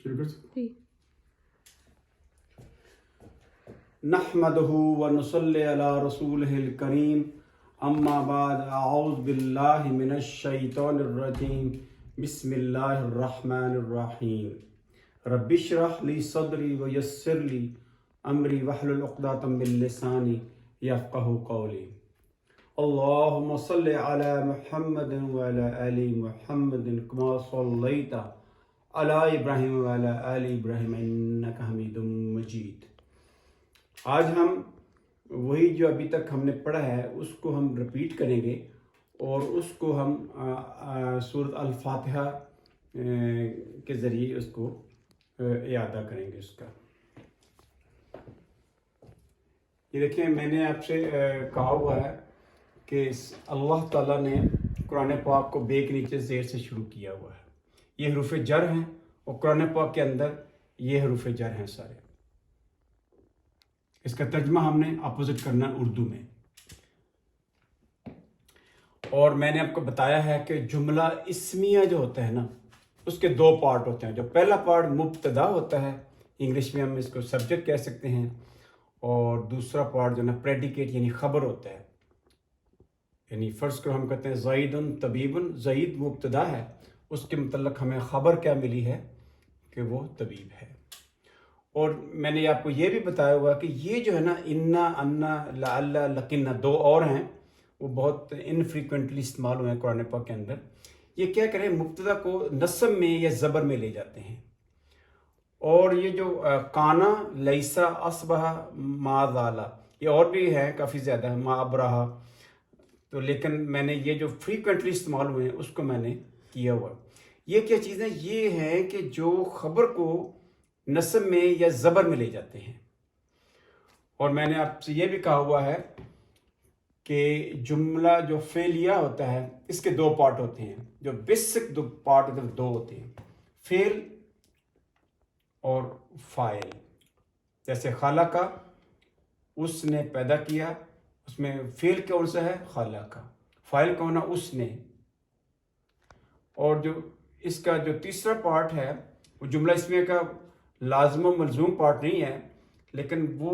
شروع کر سکتے جی نحمدہ ونصلی علی رسولہ الکریم اما بعد اعوذ باللہ من الشیطان الرجیم بسم اللہ الرحمن الرحیم رب اشرح لی صدری ویسر لی امری واحلل عقدۃ من لسانی یفقہوا قولی اللہم صلی علی محمد وعلی آل محمد کما صلیت علی ابراہیم وعلی آل ابراہیم انک حمید مجید۔ آج ہم وہی جو ابھی تک ہم نے پڑھا ہے اس کو ہم رپیٹ کریں گے اور اس کو ہم سورۃ الفاتحہ کے ذریعے اس کو اعادہ کریں گے اس کا۔ یہ دیکھیں، میں نے آپ سے کہا ہوا ہے کہ اللہ تعالیٰ نے قرآن پاک کو بے کے نیچے زیر سے شروع کیا ہوا ہے۔ یہ حروف جر ہیں اور قرآن پاک کے اندر یہ حروف جر ہیں سارے۔ اس کا ترجمہ ہم نے اپوزٹ کرنا اردو میں، اور میں نے آپ کو بتایا ہے کہ جملہ اسمیہ جو ہوتا ہے نا، اس کے دو پارٹ ہوتے ہیں۔ جو پہلا پارٹ مبتدا ہوتا ہے، انگلش میں ہم اس کو سبجیکٹ کہہ سکتے ہیں، اور دوسرا پارٹ جو نا پریڈیکیٹ یعنی خبر ہوتا ہے۔ یعنی فرض کرو ہم کہتے ہیں زید طبیب، زید مبتدا ہے، اس کے متعلق ہمیں خبر کیا ملی ہے کہ وہ طبیب ہے۔ اور میں نے آپ کو یہ بھی بتایا ہوا کہ یہ جو ہے نا انا انا لعل لکنہ دو اور ہیں، وہ بہت انفریکوینٹلی استعمال ہوئے ہیں قرآن پاک کے اندر۔ یہ کیا کریں، مبتدا کو نصب میں یا زبر میں لے جاتے ہیں۔ اور یہ جو کانا لیسا اصبح ما زالا، یہ اور بھی ہے کافی زیادہ، ما ابرہا، تو لیکن میں نے یہ جو فریکوینٹلی استعمال ہوئے ہیں اس کو میں نے کیا ہوا۔ یہ کیا چیزیں یہ ہیں کہ جو خبر کو نصب میں یا زبر میں لے جاتے ہیں۔ اور میں نے آپ سے یہ بھی کہا ہوا ہے کہ جملہ جو فعلیہ ہوتا ہے اس کے دو پارٹ ہوتے ہیں، جو بیسک دو پارٹ دو ہوتے ہیں، فعل اور فاعل۔ جیسے خالقہ، اس نے پیدا کیا، اس میں فعل کون سا ہے؟ خالقہ۔ فاعل کون ہے؟ اس نے۔ اور جو اس کا جو تیسرا پارٹ ہے وہ جملہ اسمیہ کا لازم و ملزوم پارٹ نہیں ہے، لیکن وہ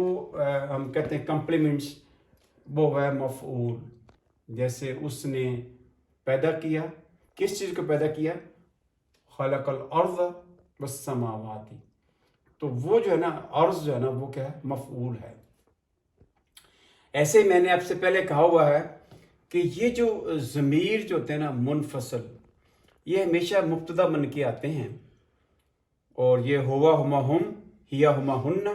ہم کہتے ہیں کمپلیمنٹس، وہ ہے مفعول۔ جیسے اس نے پیدا کیا، کس چیز کو پیدا کیا؟ خلق الارض والسماوات، تو وہ جو ہے نا ارض جو ہے نا وہ کیا ہے؟ مفعول ہے۔ ایسے ہی میں نے آپ سے پہلے کہا ہوا ہے کہ یہ جو ضمیر جو ہوتے ہیں نا منفصل، یہ ہمیشہ مبتدا بن کے آتے ہیں، اور یہ ہوا ہما ہم، ہیا ہما ہن،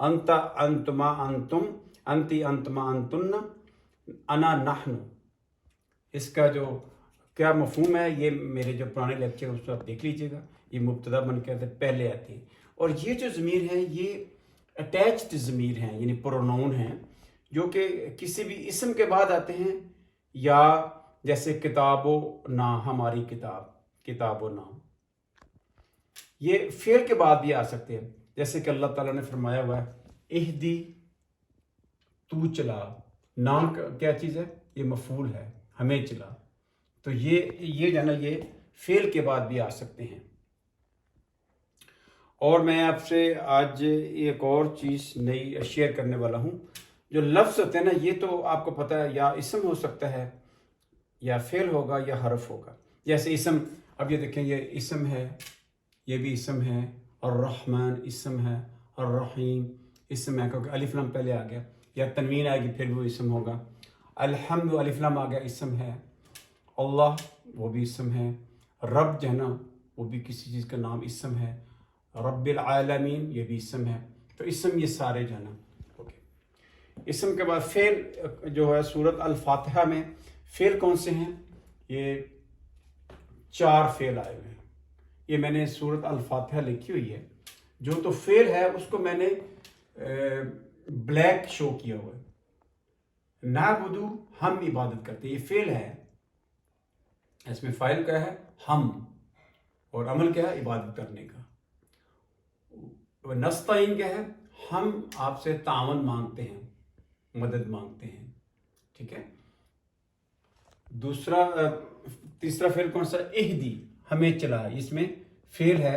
انتا انتما انتم، انتی انتما انتن، انا نحن۔ اس کا جو کیا مفہوم ہے یہ میرے جو پرانے لیکچر اس کو آپ دیکھ لیجئے گا۔ یہ مبتدا بن کے پہلے آتے ہیں، اور یہ جو ضمیر ہیں یہ اٹیچڈ ضمیر ہیں، یعنی پروناؤن ہیں، جو کہ کسی بھی اسم کے بعد آتے ہیں، یا جیسے کتاب و نا، ہماری کتاب، کتاب و نا۔ یہ فعل کے بعد بھی آ سکتے ہیں، جیسے کہ اللہ تعالیٰ نے فرمایا ہوا ہے اہدی، تو چلا۔ نام کیا چیز ہے؟ یہ مفعول ہے، ہمیں چلا۔ تو یہ جو ہے نا یہ فعل کے بعد بھی آ سکتے ہیں۔ اور میں آپ سے آج ایک اور چیز نئی شیئر کرنے والا ہوں۔ جو لفظ ہوتے ہیں نا، یہ تو آپ کو پتہ ہے یا اسم ہو سکتا ہے، یا فعل ہوگا، یا حرف ہوگا۔ جیسے اسم، اب یہ دیکھیں یہ اسم ہے، یہ بھی اسم ہے، الرحمن اسم ہے، الرحیم اسم ہے کیونکہ الف لام پہلے آ گیا، یا تنوین آئے گی پھر وہ اسم ہوگا۔ الحمد الف لام آ گیا، اسم ہے۔ اللہ وہ بھی اسم ہے۔ رب جو ہے نا وہ بھی کسی چیز کا نام اسم ہے۔ رب العالمین یہ بھی اسم ہے۔ تو اسم یہ سارے جو ہے نا اسم کے بعد فعل جو ہے سورۃ الفاتحہ میں فعل کون سے ہیں؟ یہ 4 فعل آئے ہوئے ہیں۔ یہ میں نے سورۃ الفاتحہ لکھی ہوئی ہے۔ جو تو فعل ہے اس کو میں نے بلیک شو کیا ہوا ہے۔ نعبدو، ہم عبادت کرتے ہیں، یہ فعل ہے۔ اس میں فاعل کیا ہے؟ ہم، اور عمل کیا ہے؟ عبادت کرنے کا۔ نستعین کیا ہے؟ ہم آپ سے تعاون مانگتے ہیں، مدد مانگتے ہیں، ٹھیک ہے۔ تیسرا فعل کون سا؟ اہدی، ہمیں چلا، اس میں فعل ہے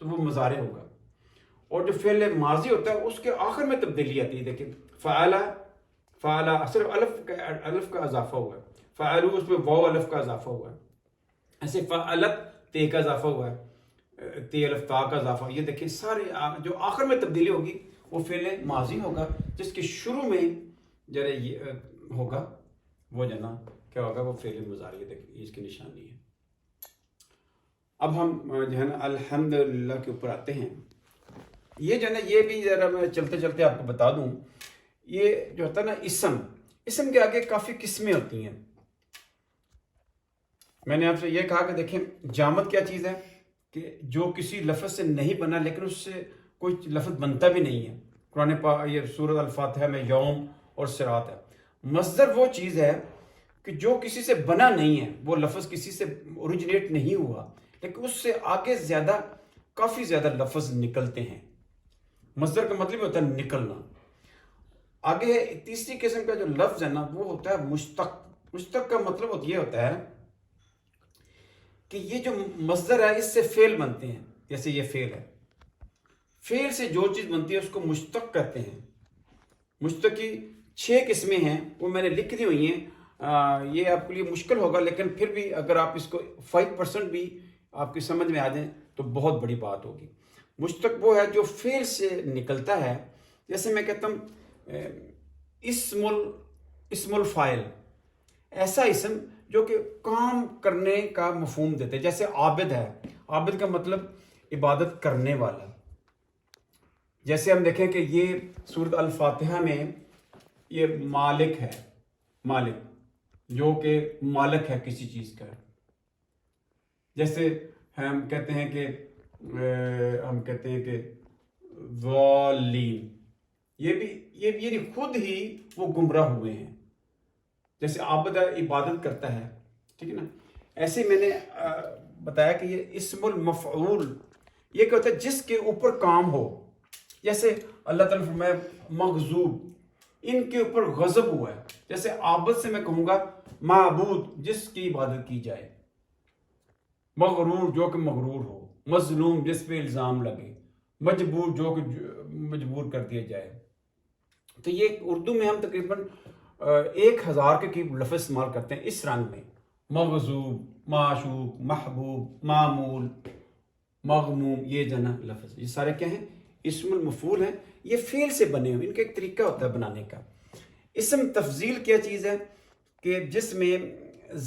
تو وہ مضارع ہوگا. اور جو فعل ماضی ہوتا ہے اس کے آخر میں تبدیلی آتی ہے. دیکھیں فعلا صرف الف کا اضافہ ہوا ہے. فعلو اس میں واو الف کا اضافہ ہوا ہے. ایسے فعلت تے کا اضافہ ہوا ہے, تے الف تا کا اضافہ. یہ دیکھیں سارے جو آخر میں تبدیلی ہوگی وہ فعل ماضی ہوگا, جس کے شروع میں جو ہے یہ ہوگا وہ جو ہے نا کیا ہوگا, وہ فعل مضارع. دیکھیں اس کی نشانی ہے. اب ہم جو ہے نا الحمدللہ کے اوپر آتے ہیں. یہ جو ہے نا یہ بھی ذرا میں چلتے چلتے آپ کو بتا دوں, یہ جو ہوتا ہے نا اسم کے آگے کافی قسمیں ہوتی ہیں. میں نے آپ سے یہ کہا کہ دیکھیں جامد کیا چیز ہے کہ جو کسی لفظ سے نہیں بنا لیکن اس سے کوئی لفظ بنتا بھی نہیں ہے. قرآن پاک یہ سورۃ الفاتحہ میں یوم اور صراط ہے. مصدر وہ چیز ہے کہ جو کسی سے بنا نہیں ہے, وہ لفظ کسی سے اوریجنیٹ نہیں ہوا لیکن اس سے آگے کافی زیادہ لفظ نکلتے ہیں. مصدر کا مطلب ہوتا ہے نکلنا. آگے تیسری قسم کا جو لفظ ہے نا وہ ہوتا ہے مشتق. مشتق کا مطلب یہ ہوتا ہے کہ یہ جو مصدر ہے اس سے فعل بنتے ہیں. جیسے یہ فعل ہے, فعل سے جو چیز بنتی ہے اس کو مشتق کہتے ہیں. مشتق کی 6 قسمیں ہیں, وہ میں نے لکھ دی ہوئی ہیں. یہ آپ کے لیے مشکل ہوگا لیکن پھر بھی اگر آپ اس کو 5% بھی آپ کی سمجھ میں آ جائیں تو بہت بڑی بات ہوگی. مشتق وہ ہے جو فعل سے نکلتا ہے. جیسے میں کہتا ہوں اسم الفاعل, ایسا اسم جو کہ کام کرنے کا مفہوم دیتے ہیں. جیسے عابد ہے, عابد کا مطلب عبادت کرنے والا. جیسے ہم دیکھیں کہ یہ سورۃ الفاتحہ میں یہ مالک ہے, مالک جو کہ مالک ہے کسی چیز کا. جیسے ہم کہتے ہیں کہ ضالین, یہ بھی خود ہی وہ گمراہ ہوئے ہیں. جیسے عابد عبادت کرتا ہے, ٹھیک ہے نا. ایسے میں نے بتایا کہ یہ اسم المفعول یہ کیا ہوتا ہے جس کے اوپر کام ہو. جیسے اللہ تعالیٰ نے فرمایا مغضوب, ان کے اوپر غضب ہوا ہے. جیسے عابد سے میں کہوں گا معبود جس کی عبادت کی جائے. مغرور جو کہ مغرور ہو. مظلوم جس پہ الزام لگے. مجبور جو کہ مجبور کر دیا جائے. تو یہ اردو میں ہم تقریباً 1000 کے قریب لفظ استعمال کرتے ہیں اس رنگ میں. مغضوب, معشوق, محبوب, معمول, مغموم, یہ جنا لفظ, یہ سارے کیا ہیں اسم المفعول ہیں. یہ فعل سے بنے ہوئے, ان کا ایک طریقہ ہوتا ہے بنانے کا. اسم تفضیل کیا چیز ہے کہ جس میں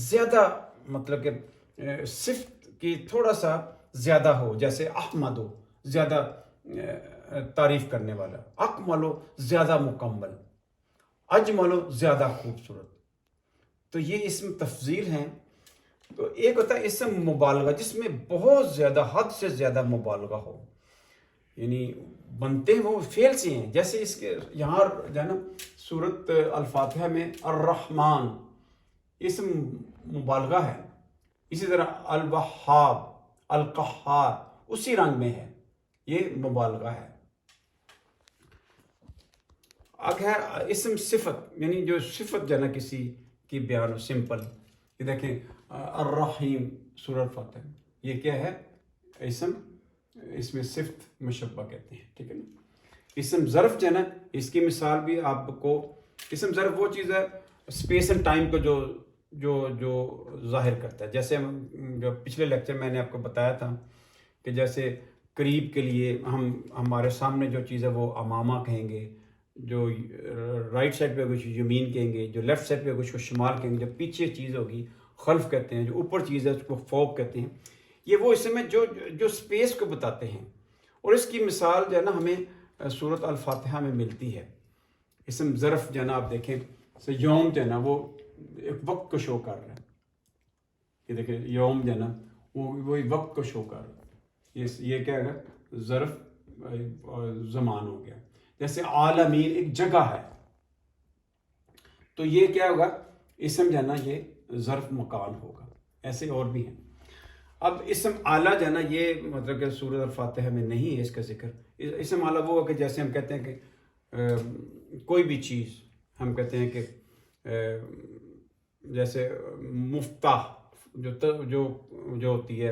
زیادہ مطلب کہ صفت کی تھوڑا سا زیادہ ہو. جیسے احمد ہو, زیادہ تعریف کرنے والا. اکمل ہو, زیادہ مکمل. اجمل ہو, زیادہ خوبصورت. تو یہ اسم تفضیل ہیں. تو ایک ہوتا ہے اسم مبالغہ جس میں بہت زیادہ حد سے زیادہ مبالغہ ہو, یعنی بنتے ہیں وہ فعل سے ہیں. جیسے اس کے یہاں جو ہے نا سورۃ الفاتحہ میں الرحمن اسم مبالغہ ہے. اسی طرح الوہاب, القہار اسی رنگ میں ہے, یہ مبالغہ ہے. اب ہے اسم صفت, یعنی جو صفت جو ہے نا کسی کی بیان ہو, سمپل. یہ دیکھیں الرحیم سورۃ الفاتحہ, یہ کیا ہے اسم, اس میں صفت مشبہ کہتے ہیں, ٹھیک ہے نا. اسم ظرف جو ہے نا اس کی مثال بھی آپ کو, اسم ظرف وہ چیز ہے اسپیس اینڈ ٹائم کو جو ظاہر کرتا ہے. جیسے جو پچھلے لیکچر میں نے آپ کو بتایا تھا کہ جیسے قریب کے لیے ہمارے سامنے جو چیز ہے وہ امامہ کہیں گے, جو رائٹ سائڈ پہ کچھ یمین کہیں گے, جو لیفٹ سائڈ پہ کچھ شمال کہیں گے, جو پیچھے چیز ہوگی خلف کہتے ہیں, جو اوپر چیز ہے اس کو فوق کہتے ہیں. یہ وہ اسم ہے جو اسپیس کو بتاتے ہیں. اور اس کی مثال جو ہے نا ہمیں سورۃ الفاتحہ میں ملتی ہے. اسم ظرف جو ہے نا آپ دیکھیں یوم جو ہے نا وہ ایک وقت کو شو کر رہا ہے. یہ دیکھیں یوم جو ہے نا وہ وقت کو شو کر رہا ہے. یہ کیا ہے ظرف زمان ہو گیا. جیسے عالمین ایک جگہ ہے, تو یہ کیا ہوگا اسم جو ہے نا یہ ظرف مکان ہوگا. ایسے اور بھی ہیں. اب اسم اعلیٰ جو ہے نا یہ مطلب کہ سورۃ الفاتحہ میں نہیں ہے اس کا ذکر. اسم اعلیٰ وہ کہ جیسے ہم کہتے ہیں کہ کوئی بھی چیز, ہم کہتے ہیں کہ جیسے مفتاح جو ہوتی ہے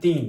3,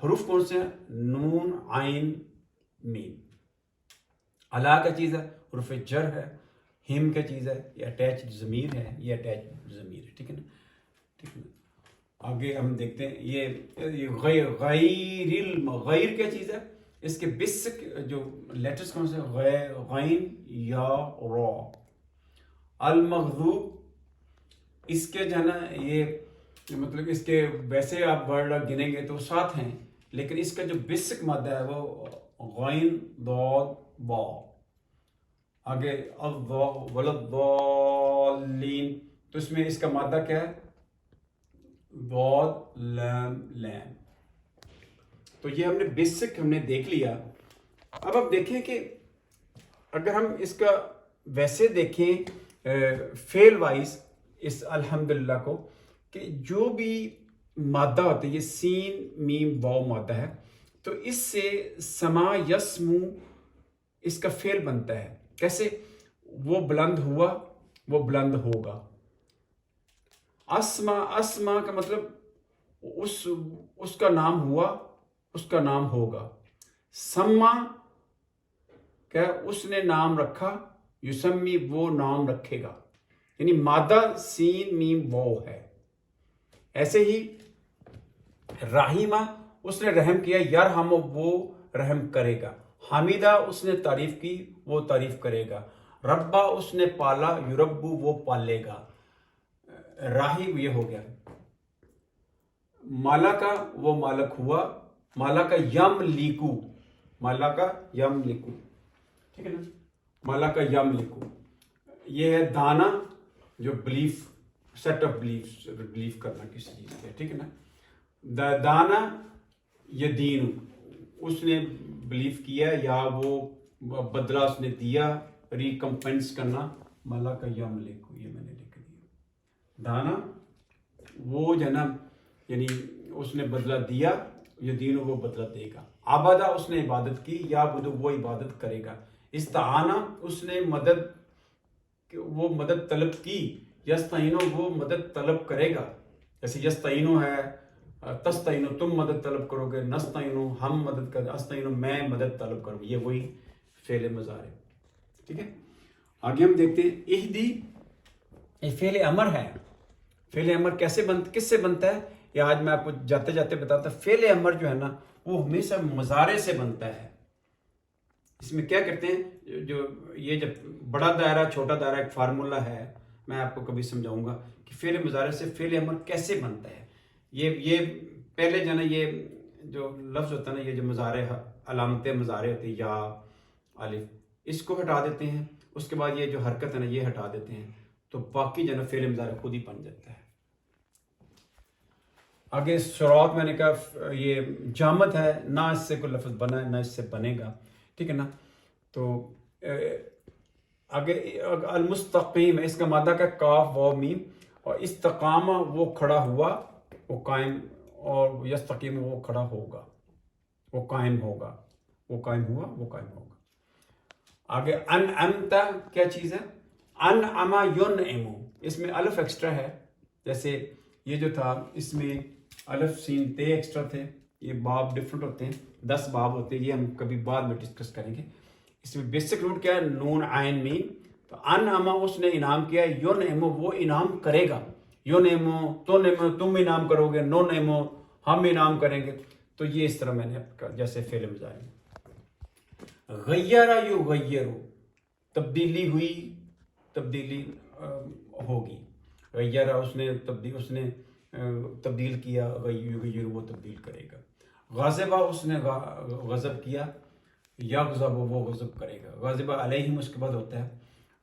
حروف کون سے ہیں؟ نون عین میم. علا کا چیز ہے، حروف جر ہے. ہم کا چیز ہے، یہ اٹیچ ضمیر ہے، یہ اٹیچ ضمیر ہے. ٹھیک ہے نا، ٹھیک ہے نا. آگے ہم دیکھتے ہیں یہ غیر کیا چیز ہے؟ اس کے بیسک جو لیٹرز کون سے؟ غین یا را. المغضوب، اس کے جو ہے نا یہ مطلب اس کے ویسے آپ ورڈ گنیں گے تو 7 ہیں، لیکن اس کا جو بیسک مادہ ہے وہ غین ضاد با. آگے ولضالین، تو اس میں اس کا مادہ کیا ہے؟ ضاد لام لام. تو یہ ہم نے بیسک ہم نے دیکھ لیا. اب آپ دیکھیں کہ اگر ہم اس کا ویسے دیکھیں فعل وائز اس الحمدللہ کو، کہ جو بھی مادہ ہوتا ہے، یہ سین میم واو مادہ ہے، تو اس سے سما یسمو اس کا فعل بنتا ہے. کیسے؟ وہ بلند ہوا، وہ بلند ہوگا. اسما، اسما کا مطلب اس کا نام ہوا، اس کا نام ہوگا. سما کیا؟ اس نے نام رکھا. یسمی، وہ نام رکھے گا. یعنی مادہ سین میم واو ہے. ایسے ہی رحیمہ، اس نے رحم کیا. یرحم، وہ رحم کرے گا. حمیدہ، اس نے تعریف کی، وہ تعریف کرے گا. ربا، اس نے پالا. یربو، وہ پالے گا. راہب، یہ ہو گیا. مالکا، وہ مالک ہوا. مالکا یم لیکو، مالکا یم لیکو. ٹھیک ہے نا، مالکا یم لیکو. یہ ہے دانا، جو بلیف، سیٹ آف بلیف کرنا کسی چیز پہ. ٹھیک ہے نا. دانا یہ دین، اس نے بلیف کیا یا وہ بدلہ اس نے دیا، ریکمپنس کرنا. مالکا یم لیکو، یہ میں نے لکھ دیا. دانا وہ جو ہے نا، یعنی اس نے بدلہ دیا. یہ دین، وہ بدلہ دے گا. عبادہ، اس نے عبادت کی. یا بدو، وہ عبادت کرے گا. استعانہ، اس نے وہ مدد طلب کی. یستعینو، وہ مدد طلب کرے گا. جیسے یستعینو ہے، تستعینو تم مدد طلب کرو گے. نستعینو ہم مدد کریں. استعینو میں مدد طلب کروں. یہ وہی فعل مضارع. ٹھیک ہے. آگے ہم دیکھتے ہیں اہدی. یہ فعل امر ہے. فعل امر کس سے بنتا ہے؟ یہ آج میں آپ کو جاتے جاتے بتاتا. فعل امر جو ہے نا، وہ ہمیشہ مضارع سے بنتا ہے. اس میں کیا کرتے ہیں، جو یہ جب بڑا دائرہ چھوٹا دائرہ ایک فارمولہ ہے، میں آپ کو کبھی سمجھاؤں گا کہ فعل مضارع سے فعل امر کیسے بنتا ہے. یہ پہلے جو ہے نا، یہ جو لفظ ہوتا ہے نا، یہ جو مضارع علامت مضارع ہوتی ہے، یا الف، اس کو ہٹا دیتے ہیں. اس کے بعد یہ جو حرکت ہے نا، یہ ہٹا دیتے ہیں، تو باقی جو ہے نا فعل مضارع خود ہی بن جاتا ہے. آگے صراط، میں نے کہا یہ جامد ہے، نہ اس سے کوئی لفظ بنا ہے، نہ اس سے بنے گا. ٹھیک ہے نا. تو آگے المستقیم، اس کا مادہ کا کاف واو میم. اور استقامہ، وہ کھڑا ہوا، وہ قائم. اور یستقیم، وہ کھڑا ہوگا، وہ قائم ہوگا. وہ قائم ہوا، وہ قائم ہوگا. آگے انعمتا کیا چیز ہے؟ انعما ینعمو، اس میں الف ایکسٹرا ہے. جیسے یہ جو تھا، اس میں الف سین تے ایکسٹرا تھے. یہ باب ڈفرنٹ ہوتے ہیں، 10 باب ہوتے ہیں. یہ ہم کبھی بعد میں ڈسکس کریں گے. اس میں بیسک روٹ کیا ہے؟ نون عین میم. تو انعما، اس نے انعام کیا. ینعمو، وہ انعام کرے گا. ینعمو تو نعمو، تم انعام کرو گے. نو نعمو، ہم انعام کریں گے. تو یہ اس طرح میں نے جیسے فعل مضارع. غیرہ یغیرو، تبدیلی ہوئی، تبدیلی ہوگی. غیرہ، اس نے تبدیل کیا. غیر، وہ تبدیل کرے گا. غاضبہ، اس نے غضب کیا. یغضب، وہ غضب کرے گا. غاضبہ علیہم اس کے بعد ہوتا ہے.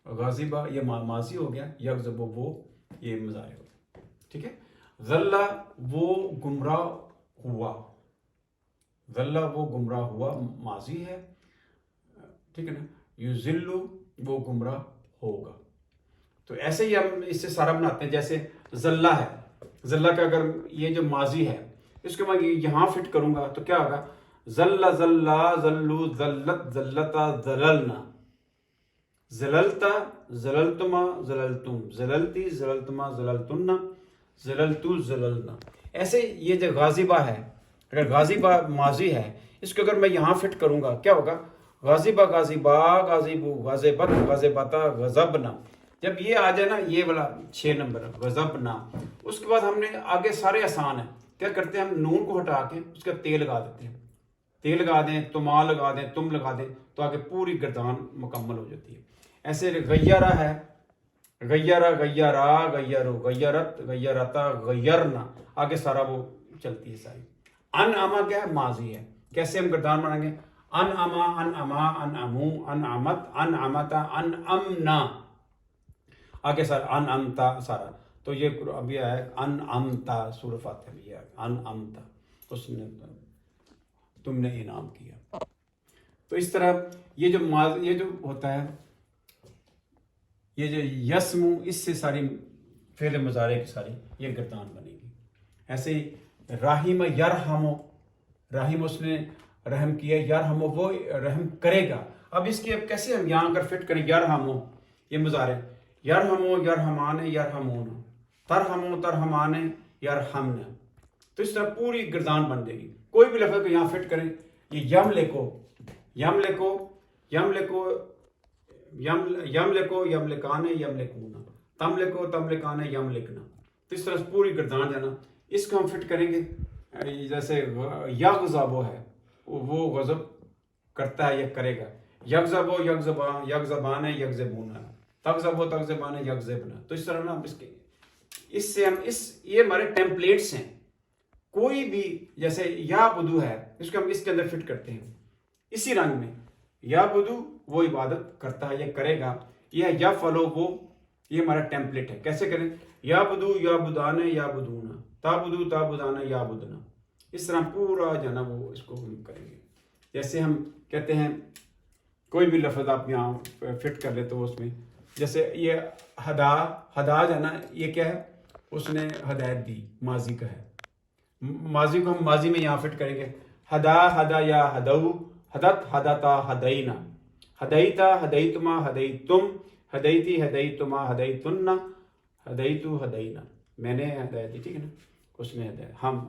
غاضبہ یہ ماضی ہو گیا. یغضب، وہ یہ مضارع ہو گیا. ٹھیک ہے. ضلہ، وہ گمراہ ہوا. ضلہ، وہ گمراہ ہوا، ماضی ہے. ٹھیک ہے نا. یضل، وہ گمراہ ہوگا. تو ایسے ہی ہم اس سے سارا بناتے ہیں. جیسے ضلع ہے، ضلع کا اگر یہ جو ماضی ہے، اس کو میں یہاں فٹ کروں گا تو کیا ہوگا؟ ضلع، ضلع، ضلو، ضلت، ضلتا، ضللنا. ضللتا، ضللتما، ضللتم. ضللتی، ضللتما، ضللتن. ضللتو، ضللنا. ایسے یہ جو غاضبہ ہے، اگر غاضبہ ماضی ہے، اس کو اگر میں یہاں فٹ کروں گا کیا ہوگا؟ غاضبہ غاضبا غاضبو غاضبت غاضبتا غضبنا، جب یہ آ جائے نا، یہ والا 6 نمبر غضبنا، اس کے بعد ہم نے آگے سارے آسان ہیں، کیا کرتے ہیں ہم نون کو ہٹا کے اس کا تے لگا دیتے ہیں، تے لگا دیں، تما لگا دیں، تم لگا دیں، تو آگے پوری گردان مکمل ہو جاتی ہے۔ ایسے غیرہ ہے، غیرہ غیرہ غیرو غیرت غیرتا غیرنا، آگے سارا وہ چلتی ہے ساری۔ انعما کیا ہے؟ ماضی ہے، کیسے ہم گردان بنائیں گے؟ انعما انعما انعمو انعمت انعمتا انعمنا، آگے سارا انعمتا سارا، تو یہ ابھی آیا انعمتا، سورہ فاتحہ میں یہ آیا انعمتا، اس نے تم نے انعام کیا۔ تو اس طرح یہ جو ہوتا ہے، یہ جو یسمو، اس سے ساری فعل مضارع کی ساری یہ گردان بنے گی۔ ایسے ہی راہم یرحمو، راہم اس نے رحم کیا، یرحمو وہ رحم کرے گا۔ اب اس کی اب کیسے ہم یہاں کر فٹ کریں؟ یرحمو یہ مضارع، یرحمو یرحمان یرحمون، ترحمو ترحمان یرحمن، تو اس طرح پوری گردان بن جائے گی۔ کوئی بھی لفظ کو یہاں فٹ کریں، یہ یملکو یملکو یملکو یملکو یملکان یملکون، تملکو تملکان یملکنا، تو اس طرح پوری گردان جو ہے نا، اس کو ہم فٹ کریں گے۔ جیسے یغضب ہے، وہ غضب کرتا ہے یا کرے گا، یغضب یغضبان یغضبان یغضبون، تغضب تغضبان یغضبنا، تو اس طرح نا اس سے ہم یہ ہمارے ٹیمپلیٹس ہیں۔ کوئی بھی جیسے یا بدو ہے، اس کو ہم اس کے اندر فٹ کرتے ہیں اسی رنگ میں، یا بدو وہ عبادت کرتا ہے یا کرے گا، یا فلو وہ، یہ ہمارا ٹیمپلیٹ ہے۔ کیسے کریں؟ یا بدو یا بدان یا بدونا، تا بدو تا بدانا یا بدنا، اس طرح پورا جو ہے نا وہ اس کو ہم کریں گے۔ جیسے ہم کہتے ہیں کوئی بھی لفظ آپ یہاں فٹ کر لے تو اس میں، جیسے یہ ہدا جو ہے نا، یہ کیا ہے؟ اس نے ہدایت دی، ماضی کا ہے، ماضی کو ہم ماضی میں یہاں فٹ کریں گے، ہدا ہدا یا ہدو، ہدت ہدتا ہدینا، ہدیتا ہدیتما ہدیتم، ہدیتی ہدیتما ہدیتن، ہدیتو ہدینا، میں نے ہدایت دی، ٹھیک ہے نا، اس نے ہدایت، ہم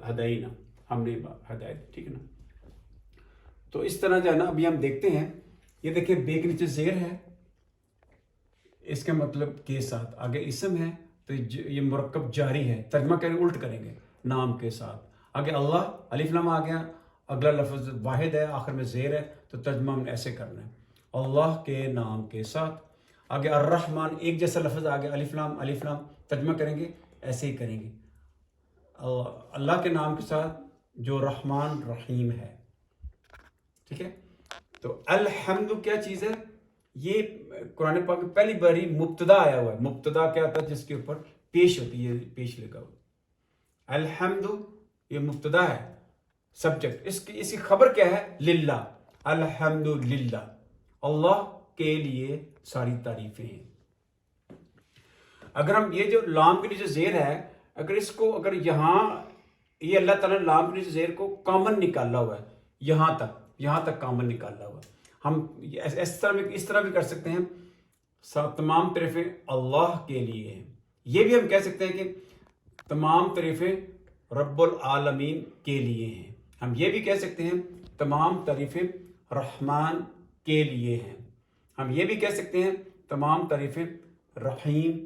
ہدینا، ہم نے ہدایت، ٹھیک ہے نا۔ تو اس طرح جو ہے نا ابھی ہم دیکھتے ہیں، یہ دیکھیں بے کے نیچے زیر ہے، اس کا مطلب کے ساتھ، آگے اسم ہے تو یہ مرکب جاری ہے، ترجمہ کریں الٹ کریں گے نام کے ساتھ، آگے اللہ الف لام آ گیا، اگلا لفظ واحد ہے، آخر میں زیر ہے، تو ترجمہ ہم ایسے کرنا ہے، اللہ کے نام کے ساتھ، آگے الرحمن ایک جیسا لفظ آ گیا، الف لام، ترجمہ کریں گے ایسے ہی کریں گے، اللہ کے نام کے ساتھ جو رحمان رحیم ہے، ٹھیک ہے۔ تو الحمد کیا چیز ہے؟ یہ قرآن پاک میں پہلی باری مبتدا آیا ہوا ہے۔ مبتدا کیا ہوتا ہے؟ جس کے اوپر پیش ہوتی ہے، پیش لگا ہوا، الحمد یہ مبتدا ہے، سبجیکٹ، اس کی خبر کیا ہے؟ للہ، الحمد للہ، اللہ کے لیے ساری تعریفیں ہیں۔ اگر ہم یہ جو لام کے نیچے زیر ہے، اگر یہاں یہ اللہ تعالیٰ نے لام کے نیچے زیر کو کامن نکالا ہوا ہے، یہاں تک کامن نکالا ہوا ہے، ہم اس طرح بھی کر سکتے ہیں، تمام تعریفیں اللہ کے لیے ہیں۔ یہ بھی ہم کہہ سکتے ہیں کہ تمام تعریفیں رب العالمین کے لیے ہیں۔ ہم یہ بھی کہہ سکتے ہیں تمام تعریفیں رحمان کے لیے ہیں۔ ہم یہ بھی کہہ سکتے ہیں تمام تعریفیں رحیم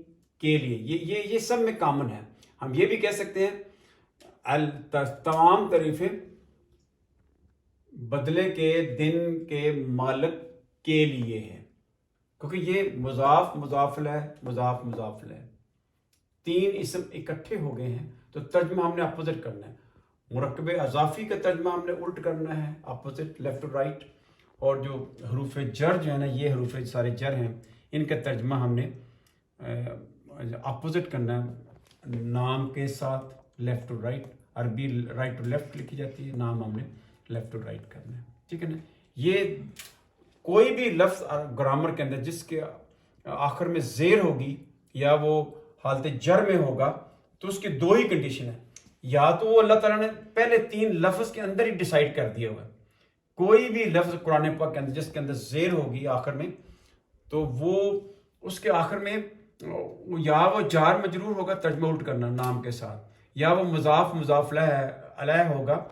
کے لیے، یہ سب میں کامن ہے۔ ہم یہ بھی کہہ سکتے ہیں تمام تعریفیں بدلے کے دن کے مالک کے لیے ہیں، کیونکہ یہ مضاف مضاف الیہ، 3 اسم اکٹھے ہو گئے ہیں، تو ترجمہ ہم نے اپوزٹ کرنا ہے، مرکب اضافی کا ترجمہ ہم نے الٹ کرنا ہے، اپوزٹ، لیفٹ ٹو رائٹ، اور جو حروف جر جو ہے نا، یہ حروف سارے جر ہیں، ان کا ترجمہ ہم نے اپوزٹ کرنا ہے، نام کے ساتھ لیفٹ ٹو رائٹ، عربی رائٹ ٹو لیفٹ لکھی جاتی ہے، نام ہم نے لیفٹ ٹو رائٹ کرنا ہے، ٹھیک ہے نا۔ یہ کوئی بھی لفظ گرامر کے اندر جس کے آخر میں زیر ہوگی یا وہ حالت جر میں ہوگا، تو اس کی 2 ہی کنڈیشن ہے، یا تو وہ اللہ تعالیٰ نے پہلے 3 لفظ کے اندر ہی ڈیسائیڈ کر دیا ہوا ہے، کوئی بھی لفظ قرآن پاک کے اندر جس کے اندر زیر ہوگی آخر میں، تو وہ اس کے آخر میں یا وہ جار مجرور ہوگا، ترجمہ الٹ کرنا نام کے ساتھ، یا وہ مضاف الیہ ہے، علیہ ہوگا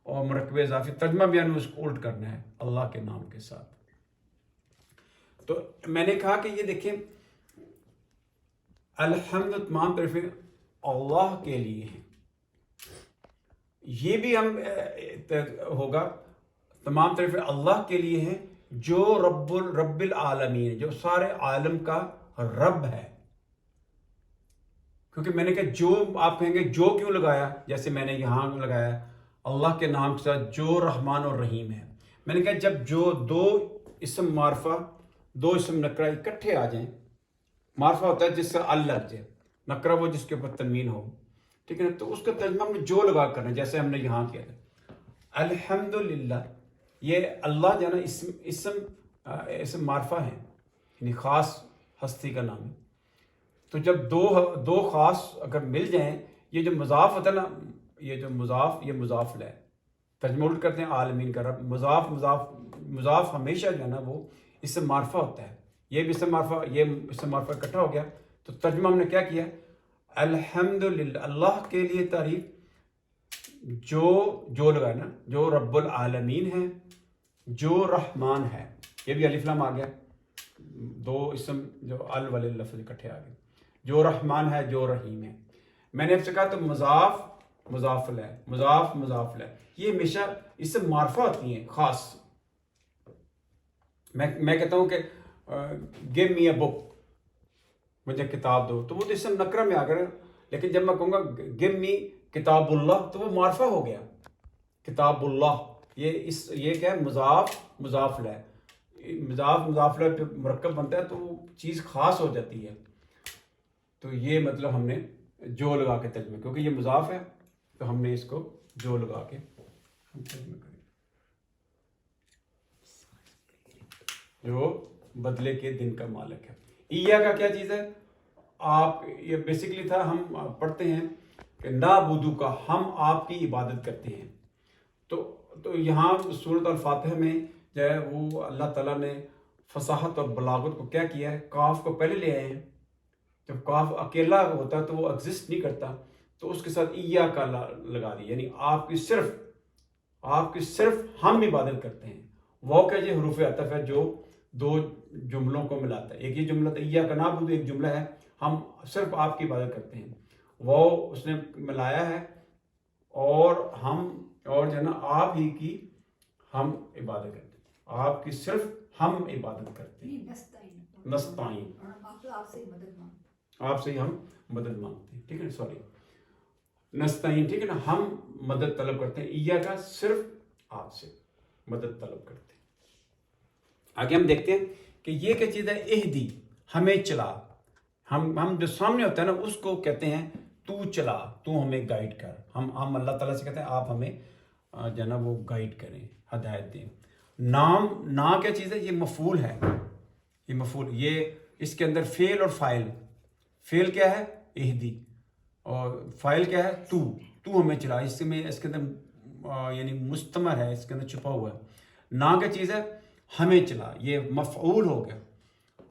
اور مرکب اضافی ترجمہ بھی ہمیں اس کو الٹ کرنا ہے اللہ کے نام کے ساتھ. تو میں نے کہا کہ یہ دیکھیں الحمد تمام تعریفیں اللہ کے لیے ہیں. یہ بھی ہم ہوگا تمام تعریفیں اللہ کے لیے ہیں جو رب العالمین، جو سارے عالم کا رب ہے. کیونکہ میں نے کہا جو آپ کہیں گے جو کیوں لگایا، جیسے میں نے یہاں لگایا اللہ کے نام کے ساتھ جو رحمان اور رحیم ہے. میں نے کہا جب جو دو اسم معرفہ دو اسم نکرہ اکٹھے آ جائیں، معرفہ ہوتا ہے جس سے ال لگ جائے، نکرہ وہ جس کے اوپر تنوین ہو، ٹھیک ہے نا، تو اس کا ترجمہ ہم نے جو لگا کرنا ہے جیسے ہم نے یہاں کیا تھا. الحمدللہ یہ اللہ جو ہے نا اسم معرفہ ہے، یعنی خاص ہستی کا نام ہے. تو جب دو خاص اگر مل جائیں، یہ جو مضاف ہوتا ہے نا، یہ جو مضاف یہ مضاف لے ترجمہ الٹ کرتے ہیں عالمین کا رب. مضاف ہمیشہ جو ہے نا وہ اسم معرفہ ہوتا ہے. یہ بھی اسم معرفہ اکٹھا ہو گیا تو ترجمہ ہم نے کیا کیا، الحمدللہ اللہ کے لیے تعریف جو لگا نا، جو رب العالمین ہے، جو رحمان ہے. یہ بھی الف لام آ گیا، دو اسم جو ال والے لفظ اکٹھے آ گئے، جو رحمان ہے جو رحیم ہے. میں نے آپ سے کہا تو مضاف لہ یہ ہمیشہ اسم معرفہ ہوتی ہیں خاص. میں کہتا ہوں کہ گیو می اے بک، مجھے کتاب دو، تو وہ تو اسم نکرہ میں آ گیا. لیکن جب میں کہوں گا گیو می کتاب اللہ تو وہ معرفہ ہو گیا کتاب اللہ. یہ کیا ہے، مضاف لہ پہ مرکب بنتا ہے تو وہ چیز خاص ہو جاتی ہے. تو یہ مطلب ہم نے جو لگا کے ترجمہ، کیونکہ یہ مضاف ہے تو ہم نے اس کو جو لگا کے ہم ترجمہ کریں. جو بدلے کے دن کا مالک ہے. ایہ کا کیا چیز ہے، آپ یہ بیسیکلی تھا، ہم پڑھتے ہیں کہ نعبدو کا، ہم آپ کی عبادت کرتے ہیں. تو یہاں سورۃ الفاتحہ میں جو ہے وہ اللہ تعالیٰ نے فصاحت اور بلاغت کو کیا کیا ہے، کاف کو پہلے لے آئے ہیں. جب کاف اکیلا ہوتا ہے تو وہ ایگزسٹ نہیں کرتا، تو اس کے ساتھ ایہ کا لگا دی، یعنی آپ کی صرف ہم عبادت کرتے ہیں. وہ کہ یہ حروف عطف ہے جو دو جملوں کو ملاتا ہے. ایک یہ جملہ تھا ایہ کا نعبد، ایک جملہ ہے ہم صرف آپ کی عبادت کرتے ہیں. وہ اس نے ملایا ہے اور جو ہے نا آپ ہی کی ہم عبادت کرتے ہیں، آپ کی صرف ہم عبادت کرتے ہیں. نستعین آپ سے ہی ہم مدد مانگتے ہیں، ٹھیک ہے، سوری نستعین، ٹھیک ہے نا، ہم مدد طلب کرتے ہیں. ایہ کا صرف آپ سے مدد طلب کرتے ہیں. آگے ہم دیکھتے ہیں کہ یہ کیا چیز ہے، اہدی ہمیں چلا. ہم جو سامنے ہوتا ہے نا اس کو کہتے ہیں تو چلا، تو ہمیں گائیڈ کر. ہم اللہ تعالیٰ سے کہتے ہیں آپ ہمیں جو ہے نا وہ گائیڈ کریں، ہدایت دیں. نا کیا چیز ہے، یہ مفعول ہے. یہ اس کے اندر فعل اور فاعل. فعل کیا ہے، اہدی، اور فاعل کیا ہے، تو ہمیں چلا. اس کے اندر یعنی مستمر ہے، اس کے اندر چھپا ہوا ہے. نا کیا چیز ہے، ہمیں چلا، یہ مفعول ہو گیا.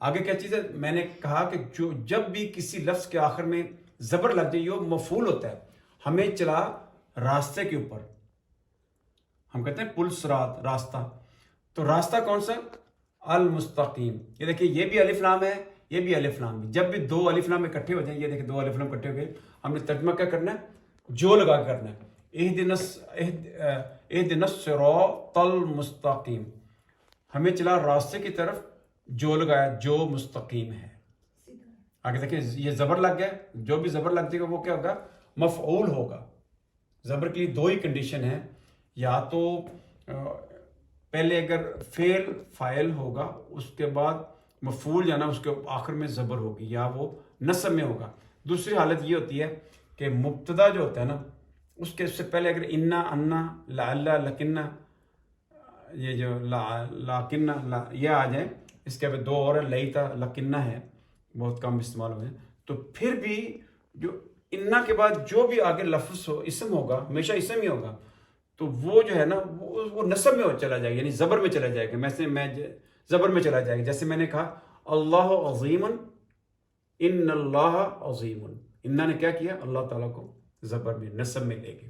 آگے کیا چیز ہے، میں نے کہا کہ جب بھی کسی لفظ کے آخر میں زبر لگ جائے یہ مفعول ہوتا ہے. ہمیں چلا راستے کے اوپر، ہم کہتے ہیں پل صراط، راستہ. تو راستہ کون سا، المستقیم. یہ دیکھیں یہ بھی الف لام ہے، یہ بھی الف لام بھی. جب بھی دو الف لام اکٹھے ہو جائیں، یہ دیکھیں دو الف لام اکٹھے ہو گئے، ہم نے ترجمہ کیا کرنا ہے، جو لگا کے کرنا ہے. اہدنا الصراط المستقیم، ہمیں چلا راستے کی طرف، جو لگایا جو مستقیم ہے. آگے دیکھیں یہ زبر لگ گیا، جو بھی زبر لگ جائے گا وہ کیا ہوگا، مفعول ہوگا. زبر کے لیے دو ہی کنڈیشن ہے، یا تو پہلے اگر فعل فاعل ہوگا اس کے بعد مفعول جانا اس کے آخر میں زبر ہوگی، یا وہ نصب میں ہوگا. دوسری حالت یہ ہوتی ہے کہ مبتدا جو ہوتا ہے نا اس کے سے پہلے اگر انا انا لعل لکنہ، یہ جو لاکنہ یہ آ جائیں، اس کے بعد دو اور لیتا لکنہ ہے، بہت کم استعمال ہوئے ہیں. تو پھر بھی جو انا کے بعد جو بھی آگے لفظ ہو اسم ہوگا، ہمیشہ اسم ہی ہوگا، تو وہ جو ہے نا وہ نصب میں چلا جائے گا، یعنی زبر میں چلا جائے گا. میں زبر میں چلا جائے گا. جیسے میں نے کہا اللہ عظیم، ان اللہ عظیم. انا نے کیا کیا، اللہ تعالیٰ کو زبر میں نصب میں لے گئے.